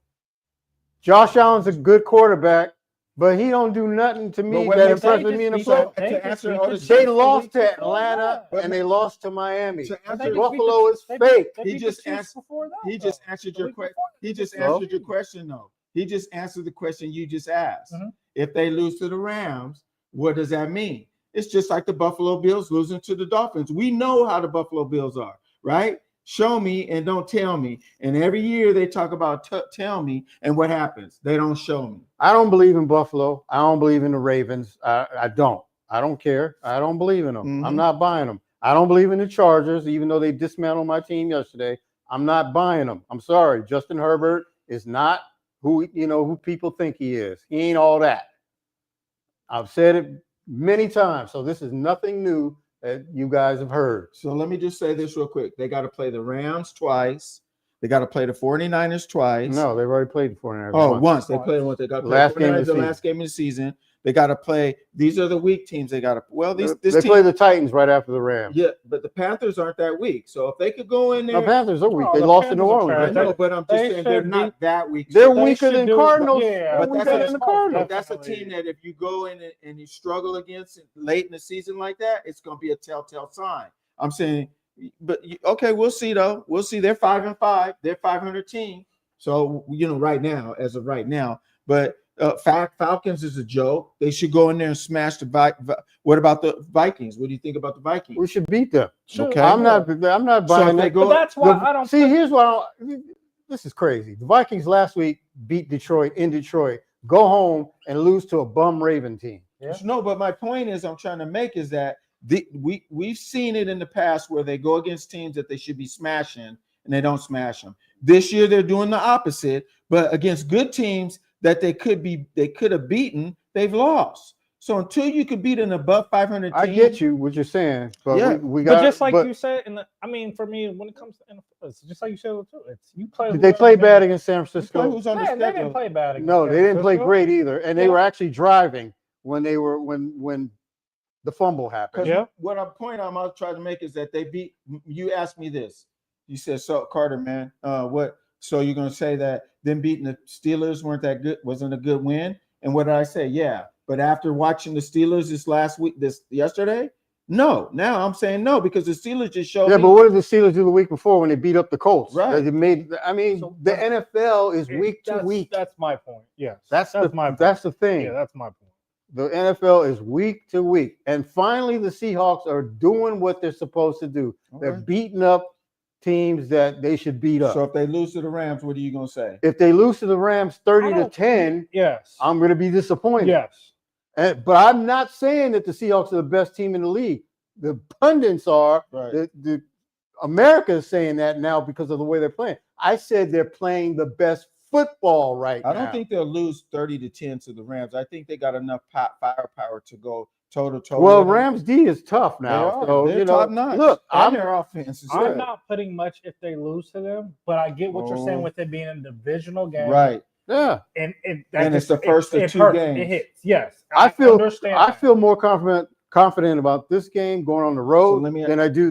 Josh Allen's a good quarterback, But he don't do nothing to me what that makes- impresses me in the So, playoffs. to answer Otis, They lost to Atlanta and they lost to Miami. Buffalo is fake. He just answered. He just answered your question. He just answered your question, though. He just answered the question you just asked. If they lose to the Rams, what does that mean? It's just like the Buffalo Bills losing to the Dolphins. We know how the Buffalo Bills are, right? Show me and don't tell me. And every year they talk about tell me, and what happens? They don't show me. I don't believe in Buffalo. I don't believe in the Ravens. I don't. I don't care. I don't believe in them. I'm not buying them. I don't believe in the Chargers, even though they dismantled my team yesterday. I'm not buying them. I'm sorry. Justin Herbert is not who people think he is. He ain't all that. I've said it many times, so this is nothing new that you guys have heard. So let me just say this real quick. They got to play the Rams twice. They got to play the 49ers twice. No, they've already played the 49ers. Oh, once. They played once. They got to play last game of the last game of the season. They got to play. These are the weak teams. They got to. Well, they play the Titans right after the Rams. Yeah, but the Panthers aren't that weak. So if they could go in there, the Panthers are weak. They lost to New Orleans. I know, but I'm just saying they're not that weak. They're weaker than Cardinals. But that's a team that if you go in and you struggle against it late in the season like that, it's going to be a telltale sign. I'm saying, but okay, we'll see though. We'll see. They're 5-5. They're 500 team. So right now, as of right now, but. Falcons is a joke. They should go in there and smash the What about the Vikings? What do you think about the Vikings? We should beat them. Okay, I'm not buying that. But that's why I don't see. Here's why. This is crazy. The Vikings last week beat Detroit in Detroit. Go home and lose to a bum Raven team. Yeah. No, but my point is, I'm trying to make is that we've seen it in the past where they go against teams that they should be smashing and they don't smash them. This year they're doing the opposite, but against good teams that they could have beaten, they've lost. So until you could beat an above 500 team, I get you what you're saying, but yeah. we got. But just like you said, for me, when it comes to NFL, it's just like you said too. It's you play. Did they play bad against San Francisco? Who's on the schedule? They didn't play bad. No, they didn't play great either, and they were actually driving when the fumble happened. Yeah. What I'm trying to make is that they beat. You asked me this. You said, "So Carter, man, what?" So you're gonna say that them beating the Steelers wasn't a good win? And what did I say? Yeah, but after watching the Steelers yesterday, no. Now I'm saying no because the Steelers just showed. Yeah, me. but what did the Steelers do the week before when they beat up the Colts? Right. They made. The NFL is week to week. That's my point. Yes, that's my point. That's the thing. Yeah, that's my point. The NFL is week to week, and finally the Seahawks are doing what they're supposed to do. Okay. They're beating up teams that they should beat up. So if they lose to the Rams, what are you going to say? If they lose to the Rams 30-10, yes, I'm going to be disappointed. Yes. But I'm not saying that the Seahawks are the best team in the league. The pundits are. Right. The America is saying that now because of the way they're playing. I said they're playing the best football right now. I don't think they'll lose 30-10 to the Rams. I think they got enough firepower to go toe-to-toe. Well, Rams D is tough now. They're top notch. Look, their offense is I'm not putting much if they lose to them, but I get what you're saying with it being a divisional game. Right. Yeah. And it's the first of two games. It hits. Yes. I feel more confident about this game going on the road than I do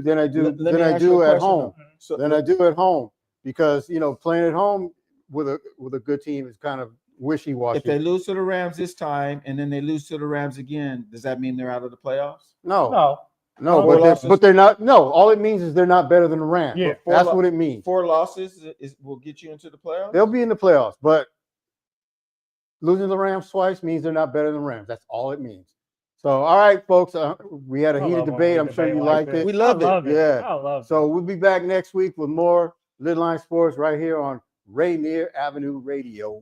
at home. Than I do at home because playing at home with a good team is kind of wishy-washy. If they lose to the Rams this time and then they lose to the Rams again, does that mean they're out of the playoffs? No, but they're not. No, all it means is they're not better than the Rams. Yeah, that's what it means. 4 losses will get you into the playoffs. They'll be in the playoffs, but losing the Rams twice means they're not better than the Rams. That's all it means. So, all right, folks, we had a heated debate. I'm sure you liked it. We loved it. Yeah. I love it. So we'll be back next week with more LidLine Sports right here on Rainier Avenue Radio.